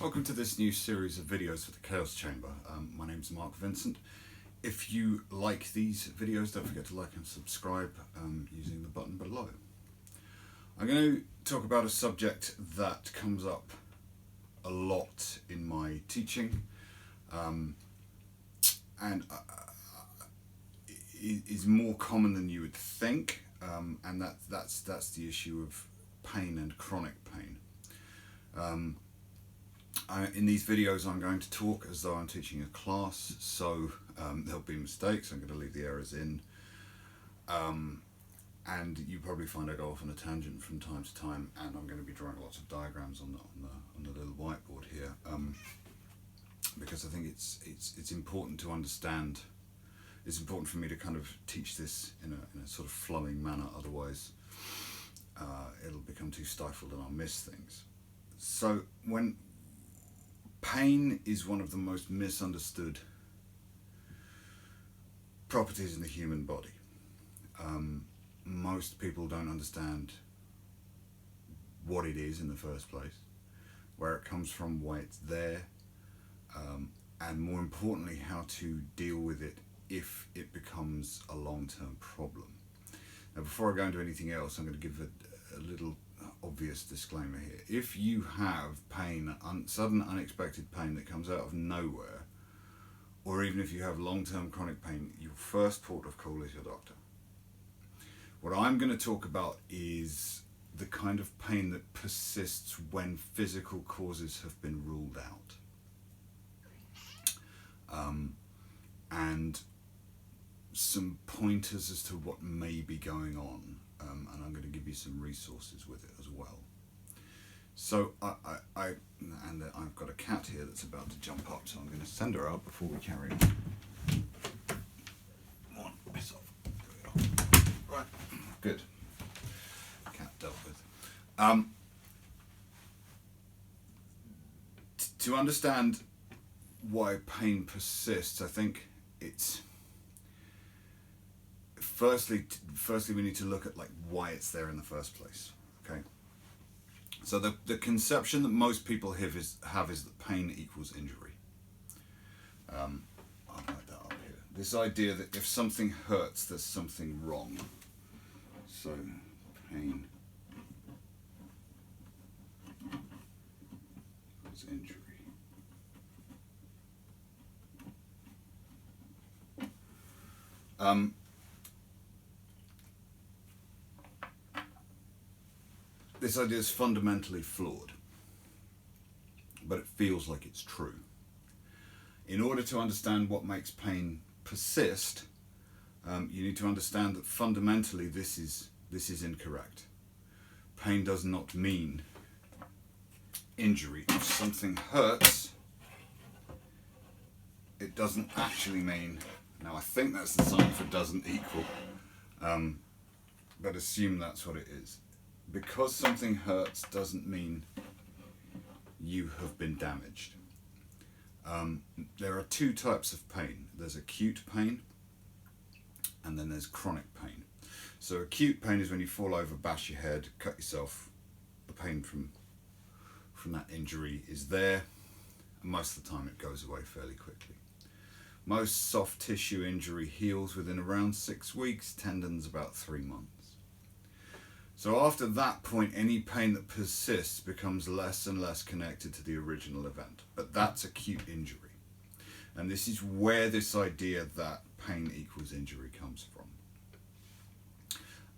Welcome to this new series of videos for the Chaos Chamber. My name's Mark Vincent. If you like these videos, don't forget to like and subscribe using the button below. I'm going to talk about a subject that comes up a lot in my teaching and is more common than you would think, and that's the issue of pain and chronic pain. In these videos I'm going to talk as though I'm teaching a class, so there'll be mistakes. I'm going to leave the errors in, and you probably find I go off on a tangent from time to time, and I'm going to be drawing lots of diagrams on the little whiteboard here, because I think it's important to understand. It's important for me to kind of teach this in a sort of flowing manner, otherwise it'll become too stifled and I'll miss things. So pain is one of the most misunderstood properties in the human body. Most people don't understand what it is in the first place, where it comes from, why it's there, and more importantly, how to deal with it if it becomes a long-term problem. Now, before I go into anything else, I'm going to give a little obvious disclaimer here. If you have pain, sudden unexpected pain that comes out of nowhere, or even if you have long-term chronic pain, your first port of call is your doctor. What I'm going to talk about is the kind of pain that persists when physical causes have been ruled out, and some pointers as to what may be going on, and I'm going to give you some resources with it as well. So I've got a cat here that's about to jump up, so I'm going to send her out before we carry on. Come on, piss off. There we go. Right, good. Cat dealt with. To understand why pain persists, I think it's firstly we need to look at why it's there in the first place. Okay. So the conception that most people have is that pain equals injury. I'll write that up here. This idea that if something hurts, there's something wrong. So pain equals injury. This idea is fundamentally flawed, but it feels like it's true. In order to understand what makes pain persist, you need to understand that fundamentally this is incorrect. Pain does not mean injury. If something hurts, it doesn't actually mean. Now I think that's the sign for doesn't equal, but assume that's what it is. Because something hurts doesn't mean you have been damaged. There are two types of pain. There's acute pain, and then there's chronic pain. So acute pain is when you fall over, bash your head, cut yourself. The pain from that injury is there, and most of the time it goes away fairly quickly. Most soft tissue injury heals within around 6 weeks, tendons about 3 months. So after that point, any pain that persists becomes less and less connected to the original event. But that's acute injury. And this is where this idea that pain equals injury comes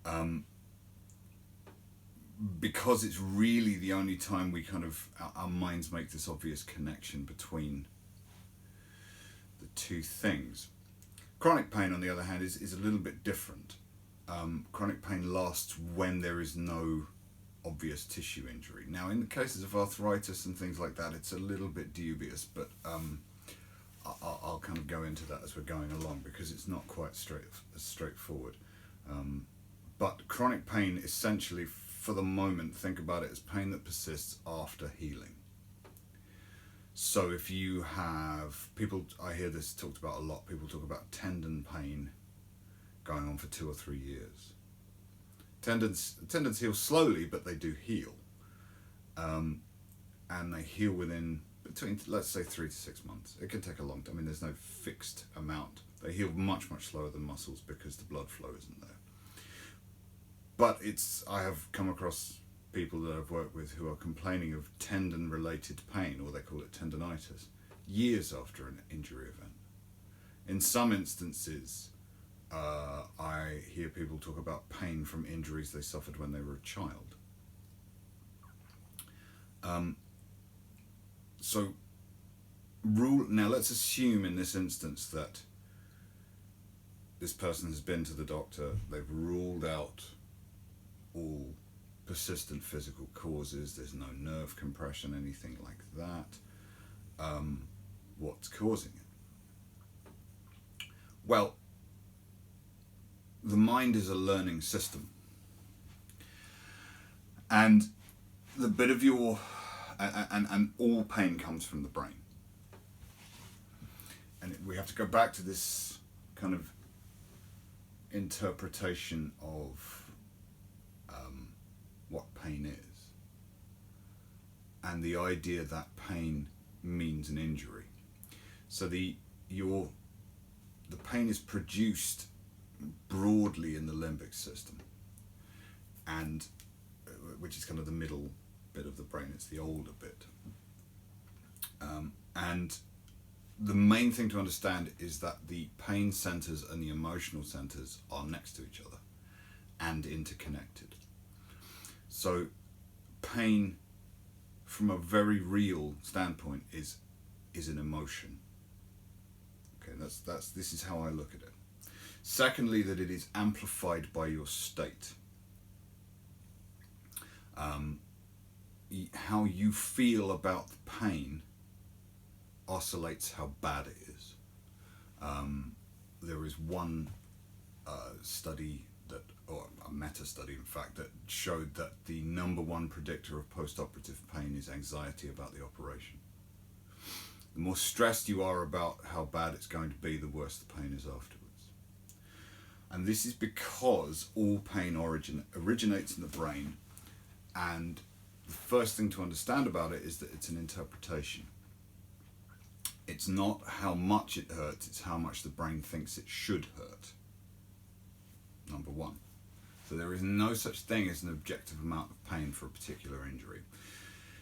from. Because it's really the only time we our minds make this obvious connection between the two things. Chronic pain, on the other hand, is a little bit different. Chronic pain lasts when there is no obvious tissue injury. Now, in the cases of arthritis and things like that, it's a little bit dubious, but I'll kind of go into that as we're going along, because it's not quite straightforward. But chronic pain, essentially, for the moment, think about it as pain that persists after healing. So if you have people, I hear this talked about a lot, people talk about tendon pain going on for 2 or 3 years. Tendons heal slowly, but they do heal. And they heal within between, let's say, 3 to 6 months. It can take a long time. I mean, there's no fixed amount. They heal much, much slower than muscles because the blood flow isn't there. But I have come across people that I've worked with who are complaining of tendon-related pain, or they call it tendonitis, years after an injury event. In some instances, I hear people talk about pain from injuries they suffered when they were a child. Now let's assume in this instance that this person has been to the doctor, they've ruled out all persistent physical causes, there's no nerve compression, anything like that. What's causing it? Well, the mind is a learning system. And the bit of your, and all pain comes from the brain. And we have to go back to this kind of interpretation of what pain is, and the idea that pain means an injury. So the pain is produced broadly in the limbic system, and which is kind of the middle bit of the brain. It's the older bit, and the main thing to understand is that the pain centers and the emotional centers are next to each other and interconnected. So pain, from a very real standpoint, is an emotion. Okay, this is how I look at it. Secondly, that it is amplified by your state. How you feel about the pain oscillates how bad it is. There is one study or a meta-study in fact, that showed that the #1 predictor of post-operative pain is anxiety about the operation. The more stressed you are about how bad it's going to be, the worse the pain is afterwards. And this is because all pain originates in the brain, and the first thing to understand about it is that it's an interpretation. It's not how much it hurts, it's how much the brain thinks it should hurt. #1. So there is no such thing as an objective amount of pain for a particular injury.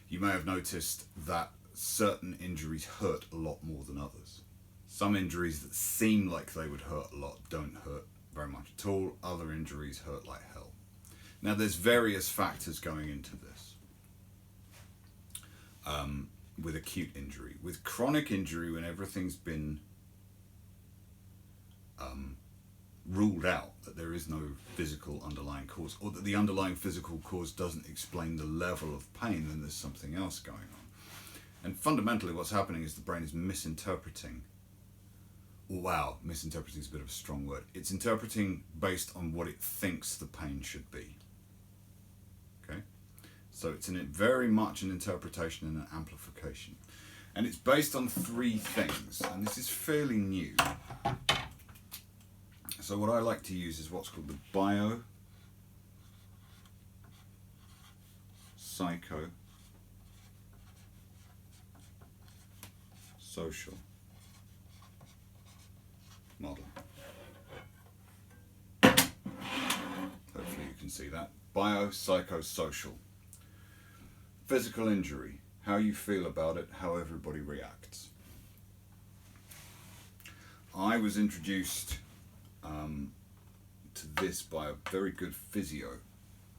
You may have noticed that certain injuries hurt a lot more than others. Some injuries that seem like they would hurt a lot don't hurt very much at all. Other injuries hurt like hell. Now there's various factors going into this. With acute injury. With chronic injury, when everything's been ruled out, that there is no physical underlying cause, or that the underlying physical cause doesn't explain the level of pain, then there's something else going on. And fundamentally what's happening is the brain is misinterpreting. Wow, misinterpreting is a bit of a strong word. It's interpreting based on what it thinks the pain should be. Okay? So it's very much an interpretation and an amplification. And it's based on 3 things, and this is fairly new. So what I like to use is what's called the bio-psycho-social model. Hopefully you can see that. Bio-psycho-social. Physical injury, how you feel about it, how everybody reacts. I was introduced to this by a very good physio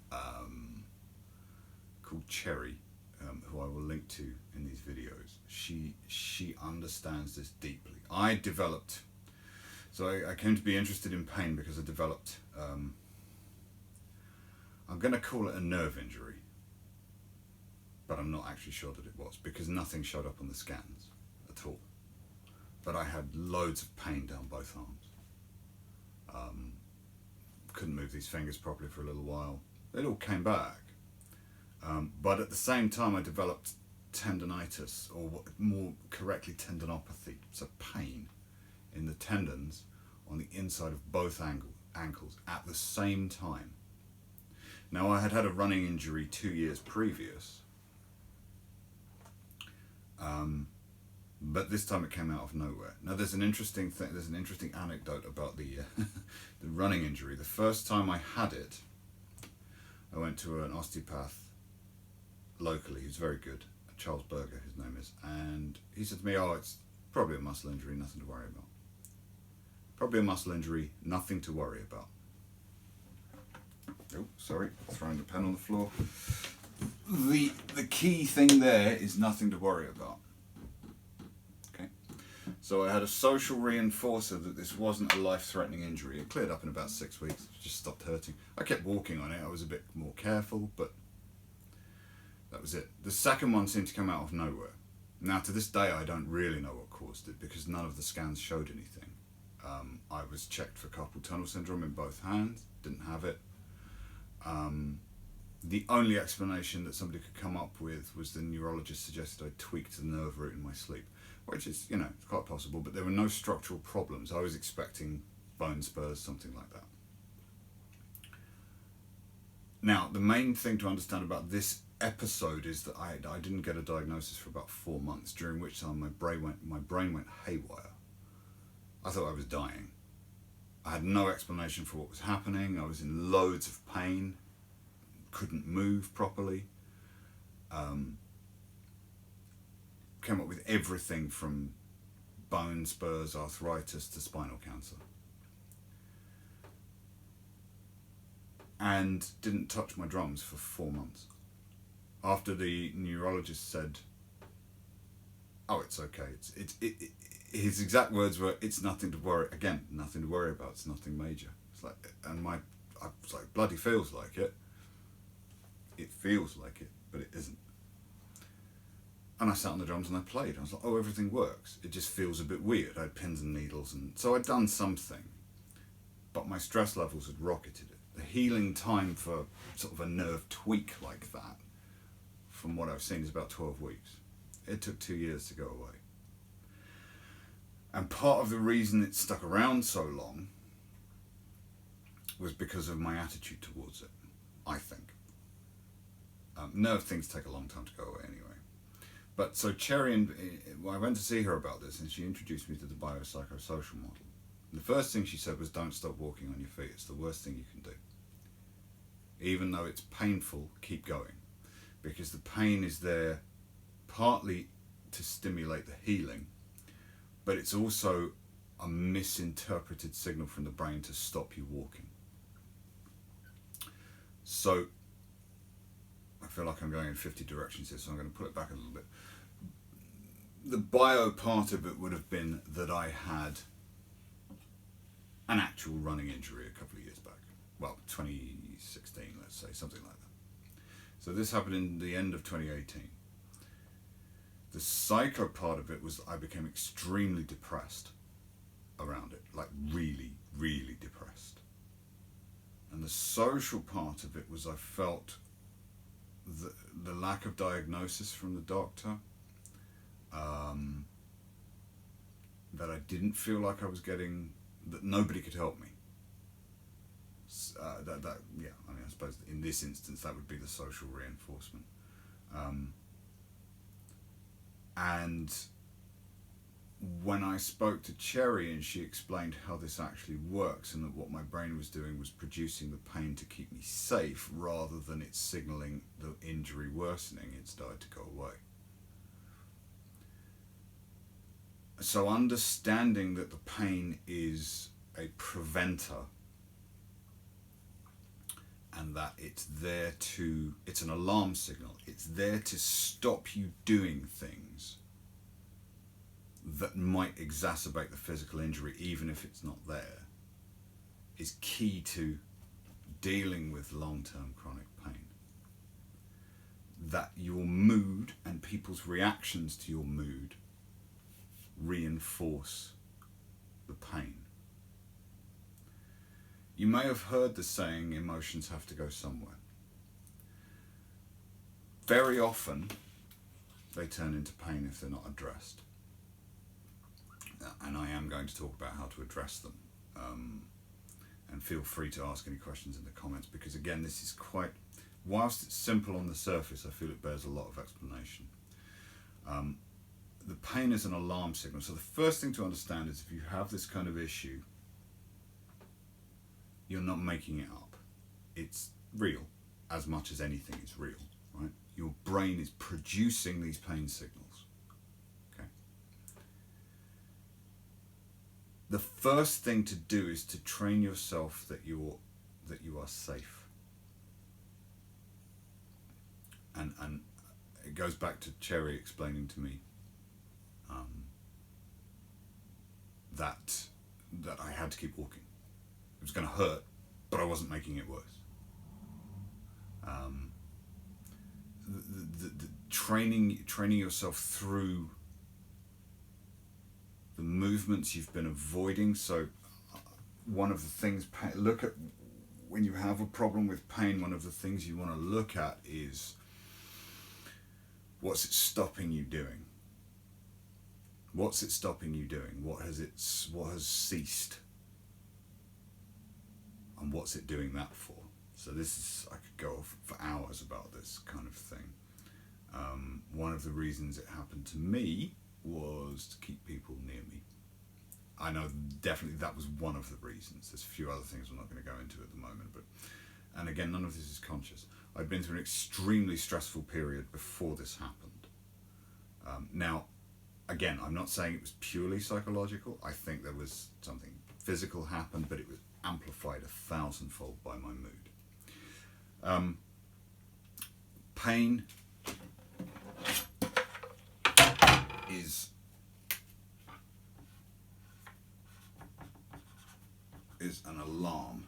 called Cherry, who I will link to in these videos. She understands this deeply. I came to be interested in pain because I developed, I'm going to call it a nerve injury, but I'm not actually sure that it was, because nothing showed up on the scans at all. But I had loads of pain down both arms. Couldn't move these fingers properly for a little while. It all came back. But at the same time I developed tendonitis, or more correctly tendinopathy, so pain in the tendons on the inside of both ankles at the same time. Now I had had a running injury 2 years previous, But this time it came out of nowhere. Now there's an interesting thing. There's an interesting anecdote about the the running injury. The first time I had it, I went to an osteopath locally who's very good, Charles Berger, his name is, and he said to me, "Oh, it's probably a muscle injury, nothing to worry about. Probably a muscle injury, nothing to worry about." Oh, sorry, throwing the pen on the floor. The key thing there is nothing to worry about. Okay, so I had a social reinforcer that this wasn't a life-threatening injury. It cleared up in about 6 weeks. It just stopped hurting. I kept walking on it. I was a bit more careful, but that was it. The second one seemed to come out of nowhere. Now, to this day, I don't really know what caused it because none of the scans showed anything. I was checked for carpal tunnel syndrome in both hands. Didn't have it. The only explanation that somebody could come up with was the neurologist suggested I tweaked the nerve root in my sleep, which is, you know, it's quite possible, but there were no structural problems. I was expecting bone spurs, something like that. Now, the main thing to understand about this episode is that I didn't get a diagnosis for about 4 months, during which time my brain went haywire. I thought I was dying. I had no explanation for what was happening. I was in loads of pain, couldn't move properly. Came up with everything from bone spurs, arthritis to spinal cancer. And didn't touch my drums for 4 months. After the neurologist said, "Oh, it's okay. His exact words were, "It's nothing to worry." Again, nothing to worry about. It's nothing major. It's like, and I was like, "Bloody feels like it." It feels like it, but it isn't. And I sat on the drums and I played. I was like, "Oh, everything works. It just feels a bit weird." I had pins and needles, and so I'd done something, but my stress levels had rocketed it. The healing time for sort of a nerve tweak like that, from what I've seen, is about 12 weeks. It took 2 years to go away. And part of the reason it stuck around so long was because of my attitude towards it, I think. Nerve things take a long time to go away anyway. But so Cherry, I went to see her about this, and she introduced me to the biopsychosocial model. And the first thing she said was, "Don't stop walking on your feet. It's the worst thing you can do. Even though it's painful, keep going. Because the pain is there partly to stimulate the healing, but it's also a misinterpreted signal from the brain to stop you walking." So I feel like I'm going in 50 directions here, so I'm going to pull it back a little bit. The bio part of it would have been that I had an actual running injury a couple of years back. Well, 2016, let's say, something like that. So this happened in the end of 2018. The psycho part of it was I became extremely depressed around it, like really, really depressed. And the social part of it was I felt the lack of diagnosis from the doctor, that I didn't feel like I was getting, that nobody could help me. Yeah, I mean, I suppose in this instance that would be the social reinforcement. And when I spoke to Cherry and she explained how this actually works and that what my brain was doing was producing the pain to keep me safe rather than it signalling the injury worsening, it started to go away. So understanding that the pain is a preventer and that it's an alarm signal, it's there to stop you doing things that might exacerbate the physical injury even if it's not there, is key to dealing with long-term chronic pain. That your mood and people's reactions to your mood reinforce the pain. You may have heard the saying, emotions have to go somewhere. Very often they turn into pain if they're not addressed. And I am going to talk about how to address them. And feel free to ask any questions in the comments, because again, this is quite, whilst it's simple on the surface, I feel it bears a lot of explanation. the pain is an alarm signal. So the first thing to understand is if you have this kind of issue, you're not making it up. It's real, as much as anything is real, right? Your brain is producing these pain signals. Okay. The first thing to do is to train yourself that you are safe. And it goes back to Cherry explaining to me that I had to keep walking. It was going to hurt, but I wasn't making it worse. The training yourself through the movements you've been avoiding. So one of the things, look at when you have a problem with pain, one of the things you want to look at is what's it stopping you doing? What's it stopping you doing? What has ceased? And what's it doing that for? So I could go off for hours about this kind of thing. One of the reasons it happened to me was to keep people near me. I know definitely that was one of the reasons. There's a few other things I'm not going to go into at the moment, and again, none of this is conscious. I'd been through an extremely stressful period before this happened. Now, again, I'm not saying it was purely psychological. I think there was something physical happened, but it was amplified 1,000-fold by my mood. Pain is an alarm.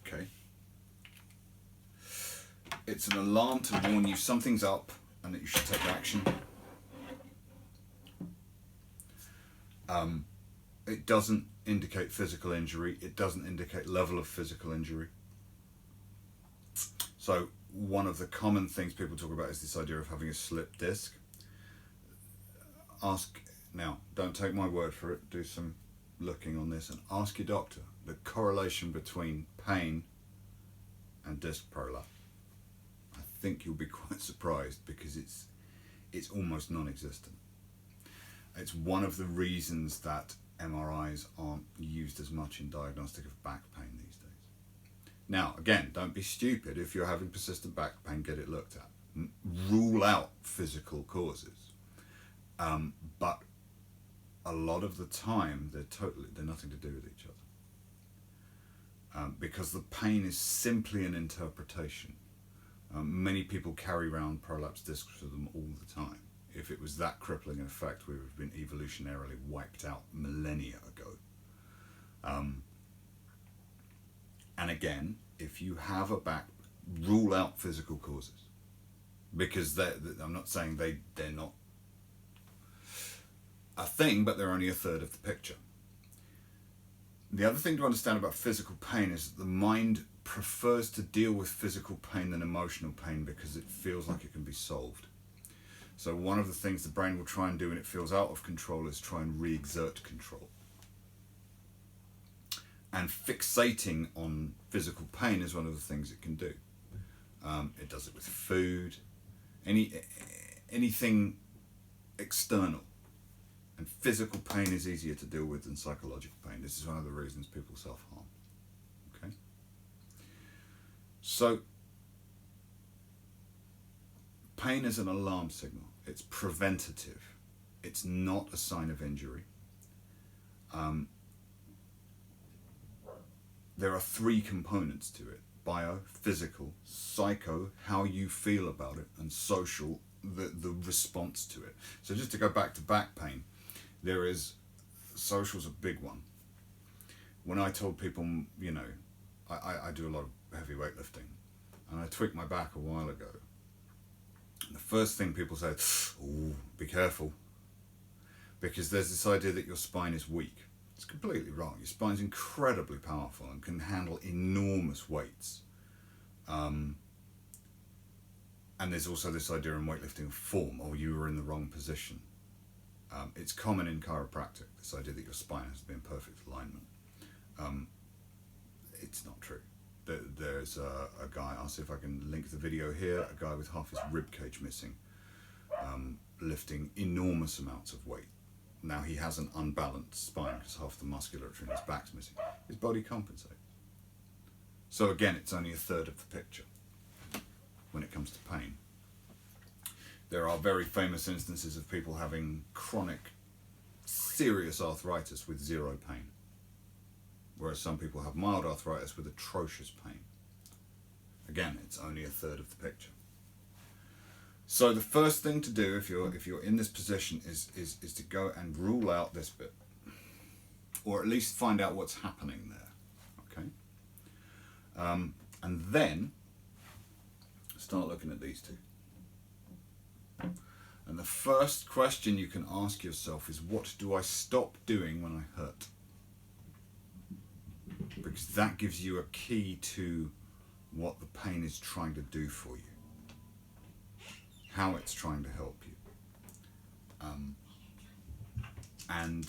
Okay? It's an alarm to warn you something's up and that you should take action. It doesn't indicate physical injury. It doesn't indicate level of physical injury. So one of the common things people talk about is this idea of having a slip disc. Now, don't take my word for it, do some looking on this and ask your doctor the correlation between pain and disc prolapse. I think you'll be quite surprised because it's almost non-existent. It's one of the reasons that MRIs aren't used as much in diagnostic of back pain these days. Now, again, don't be stupid. If you're having persistent back pain, get it looked at. Rule out physical causes. But a lot of the time, they're nothing to do with each other. Because the pain is simply an interpretation. Many people carry around prolapse discs with them all the time. If it was that crippling an effect, we would have been evolutionarily wiped out millennia ago. And again, if you have a back, rule out physical causes. Because I'm not saying they're not a thing, but they're only a third of the picture. The other thing to understand about physical pain is that the mind prefers to deal with physical pain than emotional pain because it feels like it can be solved. So one of the things the brain will try and do when it feels out of control is try and re-exert control. And fixating on physical pain is one of the things it can do. It does it with food, anything external. And physical pain is easier to deal with than psychological pain. This is one of the reasons people self-harm. Okay? So, pain is an alarm signal. It's preventative. It's not a sign of injury. There are three components to it. Bio, physical, psycho, how you feel about it, and social, the response to it. So just to go back to back pain, social's a big one. When I told people, I do a lot of heavy weightlifting, and I tweaked my back a while ago. And the first thing people say, "Ooh, be careful," because there's this idea that your spine is weak. It's completely wrong. Your spine's incredibly powerful and can handle enormous weights. And there's also this idea in weightlifting of form, or you were in the wrong position. It's common in chiropractic, this idea that your spine has to be in perfect alignment. It's not true. There's a guy, I'll see if I can link the video here, a guy with half his rib cage missing, lifting enormous amounts of weight. Now he has an unbalanced spine because half the musculature in his back's missing. His body compensates. So again, it's only a third of the picture when it comes to pain. There are very famous instances of people having chronic, serious arthritis with zero pain, whereas some people have mild arthritis with atrocious pain. Again, it's only a third of the picture. So the first thing to do if you're in this position is to go and rule out this bit, or at least find out what's happening there. Okay, and then start looking at these two. And the first question you can ask yourself is, what do I stop doing when I hurt? Because that gives you a key to what the pain is trying to do for you, how it's trying to help you. And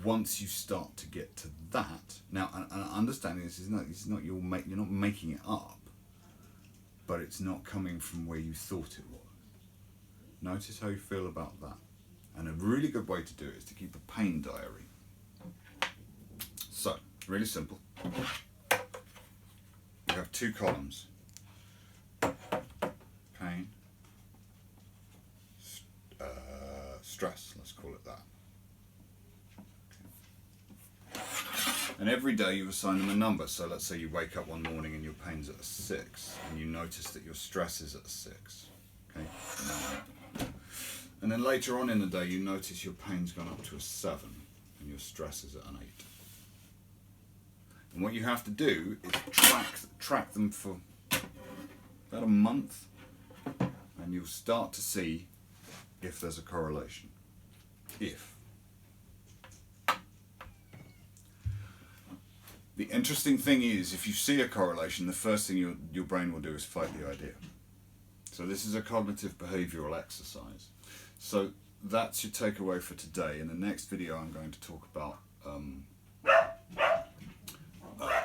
once you start to get to that, now, and understanding this is not you're not making it up, but it's not coming from where you thought it was. Notice how you feel about that. And a really good way to do it is to keep a pain diary. So, really simple. You have two columns. Pain, stress, let's call it that. And every day you assign them a number. So let's say you wake up one morning and your pain's at a 6, and you notice that your stress is at a 6. Okay? And then later on in the day you notice your pain's gone up to a 7 and your stress is at an 8. And what you have to do is track them for about a month, and you'll start to see if there's a correlation. If. The interesting thing is, if you see a correlation, the first thing your brain will do is fight the idea. So this is a cognitive behavioral exercise. So that's your takeaway for today. In the next video I'm going to talk about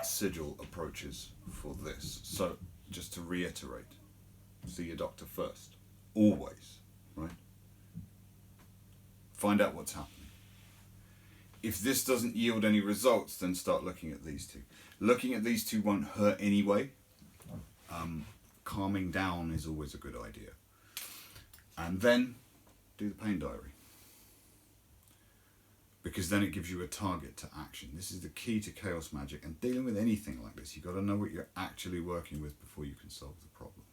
sigil approaches for this. So just to reiterate, see your doctor first. Always, right? Find out what's happening. If this doesn't yield any results, then start looking at these two. Looking at these two won't hurt anyway. Calming down is always a good idea. And then do the pain diary, because then it gives you a target to action. This is the key to chaos magic, and dealing with anything like this, you've got to know what you're actually working with before you can solve the problem.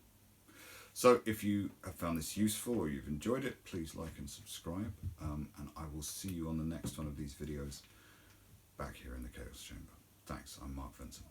So if you have found this useful or you've enjoyed it, please like and subscribe, and I will see you on the next one of these videos back here in the Chaos Chamber. Thanks, I'm Mark Vincent.